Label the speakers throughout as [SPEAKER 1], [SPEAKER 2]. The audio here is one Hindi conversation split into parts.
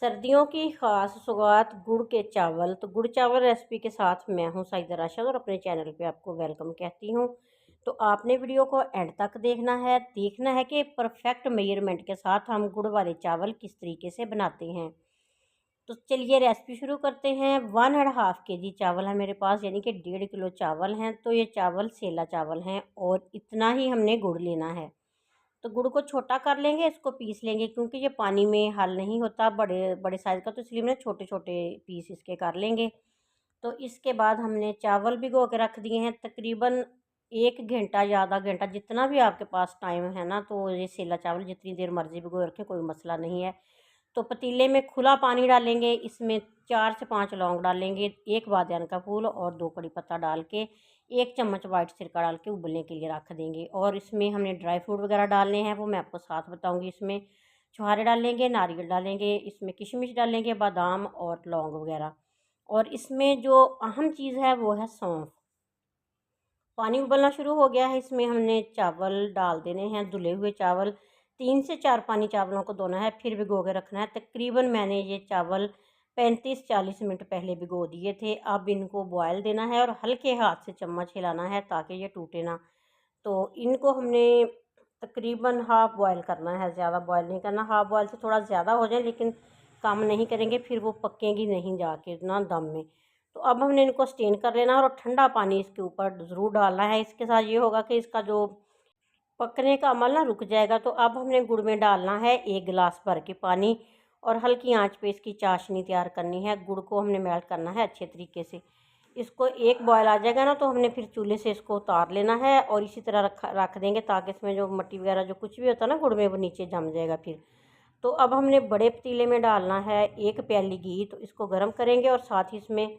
[SPEAKER 1] सर्दियों की ख़ास सौगात गुड़ के चावल। तो गुड़ चावल रेसिपी के साथ मैं हूं साइदा राशिद और अपने चैनल पे आपको वेलकम कहती हूं। तो आपने वीडियो को एंड तक देखना है कि परफेक्ट मेजरमेंट के साथ हम गुड़ वाले चावल किस तरीके से बनाते हैं। तो चलिए रेसिपी शुरू करते हैं। 1.5 kg चावल है मेरे पास, यानी कि 1.5 किलो चावल हैं। तो ये चावल सेला चावल हैं और इतना ही हमने गुड़ लेना है। तो गुड़ को छोटा कर लेंगे, इसको पीस लेंगे क्योंकि ये पानी में हल नहीं होता बड़े बड़े साइज़ का, तो इसलिए हमने छोटे छोटे पीस इसके कर लेंगे। तो इसके बाद हमने चावल भिगो के रख दिए हैं तकरीबन 1 घंटा या आधा घंटा, जितना भी आपके पास टाइम है ना। तो ये सेला चावल जितनी देर मर्ज़ी भिगो रखें, कोई मसला नहीं है। तो पतीले में खुला पानी डालेंगे, इसमें 4 से 5 लौंग डालेंगे, 1 बादियान का फूल और 2 कड़ी पत्ता डाल के 1 चम्मच वाइट सिरका डाल के उबलने के लिए रख देंगे। और इसमें हमने ड्राई फ्रूट वगैरह डालने हैं, वो मैं आपको साथ बताऊंगी। इसमें छुहारे डालेंगे, नारियल डालेंगे, इसमें किशमिश डालेंगे, बादाम और लौंग वगैरह। और इसमें जो अहम चीज़ है वो है सौंफ। पानी उबलना शुरू हो गया है, इसमें हमने चावल डाल देने हैं, धुले हुए चावल। 3 से 4 पानी चावलों को धोना है, फिर भिगो के रखना है। तकरीबन मैंने ये चावल 35-40 मिनट पहले भिगो दिए थे। अब इनको बॉयल देना है और हल्के हाथ से चम्मच हिलाना है ताकि ये टूटे ना। तो इनको हमने तकरीबन हाफ़ बॉयल करना है, ज़्यादा बॉयल नहीं करना। हाफ़ बॉयल से थोड़ा ज़्यादा हो जाए, लेकिन कम नहीं करेंगे, फिर वो पकेंगी नहीं जाके ना दम में। तो अब हमने इनको स्टेन कर लेना है और ठंडा पानी इसके ऊपर ज़रूर डालना है। इसके साथ ये होगा कि इसका जो पकने का अमल ना रुक जाएगा। तो अब हमने गुड़ में डालना है 1 गिलास भर के पानी और हल्की आंच पे इसकी चाशनी तैयार करनी है। गुड़ को हमने मेल्ट करना है अच्छे तरीके से। इसको एक बॉयल आ जाएगा ना, तो हमने फिर चूल्हे से इसको उतार लेना है और इसी तरह रख देंगे ताकि इसमें जो मिट्टी वगैरह जो कुछ भी होता है ना गुड़ में, वो नीचे जम जाएगा फिर। तो अब हमने बड़े पतीले में डालना है 1 प्याली घी। तो इसको गर्म करेंगे और साथ ही इसमें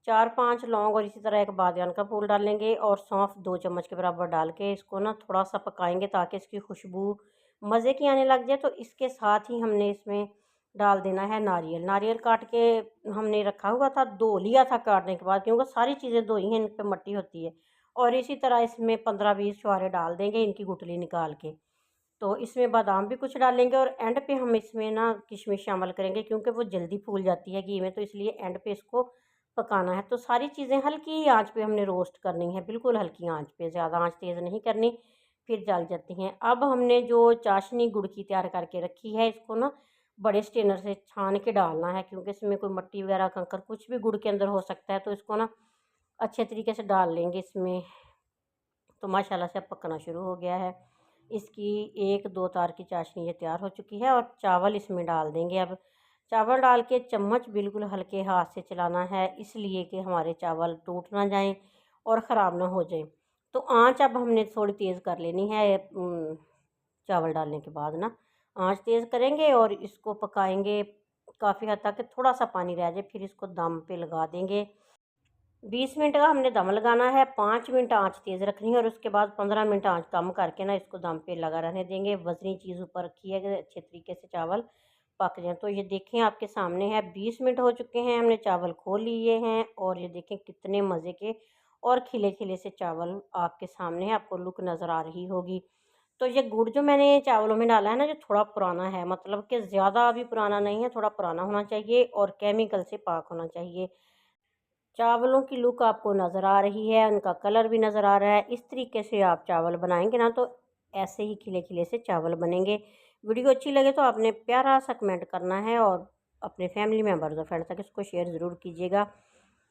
[SPEAKER 1] 4-5 लौंग और इसी तरह 1 बादियान का फूल डालेंगे और सौंफ 2 चम्मच के बराबर डाल के इसको ना थोड़ा सा पकाएंगे ताकि इसकी खुशबू मज़े की आने लग जाए। तो इसके साथ ही हमने इसमें डाल देना है नारियल। नारियल काट के हमने रखा हुआ था, धो लिया था काटने के बाद, क्योंकि सारी चीज़ें धोई हैं, इन पर मट्टी होती है। और इसी तरह इसमें 15-20 छुहारे डाल देंगे इनकी गुठली निकाल के। तो इसमें बादाम भी कुछ डालेंगे और एंड पे हम इसमें ना किशमिश शामिल करेंगे, क्योंकि वो जल्दी फूल जाती है घी में, तो इसलिए एंड पे इसको पकाना है। तो सारी चीज़ें हल्की ही आंच पे हमने रोस्ट करनी है, बिल्कुल हल्की आंच पे, ज़्यादा आंच तेज़ नहीं करनी, फिर जल जाती हैं। अब हमने जो चाशनी गुड़ की तैयार करके रखी है, इसको ना बड़े स्ट्रेनर से छान के डालना है, क्योंकि इसमें कोई मिट्टी वगैरह कंकर कुछ भी गुड़ के अंदर हो सकता है। तो इसको ना अच्छे तरीके से डाल लेंगे इसमें। तो माशाल्लाह से अब पकना शुरू हो गया है। इसकी 1-2 तार की चाशनी ये तैयार हो चुकी है और चावल इसमें डाल देंगे। अब चावल डाल के चम्मच बिल्कुल हल्के हाथ से चलाना है, इसलिए कि हमारे चावल टूट ना जाएं और ख़राब ना हो जाएं। तो आंच अब हमने थोड़ी तेज़ कर लेनी है। चावल डालने के बाद ना आंच तेज़ करेंगे और इसको पकाएंगे काफ़ी हद तक, थोड़ा सा पानी रह जाए, फिर इसको दम पे लगा देंगे। 20 मिनट का हमने दम लगाना है। 5 मिनट आंच तेज़ रखनी है और उसके बाद 15 मिनट आंच कम करके ना इसको दम पे लगा रहने देंगे। वज़नी चीज़ ऊपर रखी है कि अच्छे तरीके से चावल पक जाए। तो ये देखें आपके सामने है, 20 मिनट हो चुके हैं, हमने चावल खोल लिए हैं और ये देखें कितने मज़े के और खिले खिले से चावल आपके सामने है, आपको लुक नज़र आ रही होगी। तो ये गुड़ जो मैंने चावलों में डाला है ना, जो थोड़ा पुराना है, मतलब कि ज़्यादा अभी पुराना नहीं है, थोड़ा पुराना होना चाहिए और केमिकल से पाक होना चाहिए। चावलों की लुक आपको नज़र आ रही है, उनका कलर भी नज़र आ रहा है। इस तरीके से आप चावल बनाएंगे ना, तो ऐसे ही खिले खिले से चावल बनेंगे। वीडियो अच्छी लगे तो आपने प्यारा सा कमेंट करना है और अपने फैमिली मेम्बर्स और फ्रेंड तक इसको शेयर ज़रूर कीजिएगा।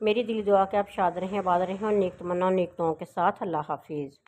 [SPEAKER 1] मेरी दिली दुआ कि आप शाद रहें, आबाद रहें और नेक तमन्ना और नेक दुआओं के साथ। अल्लाह हाफिज़।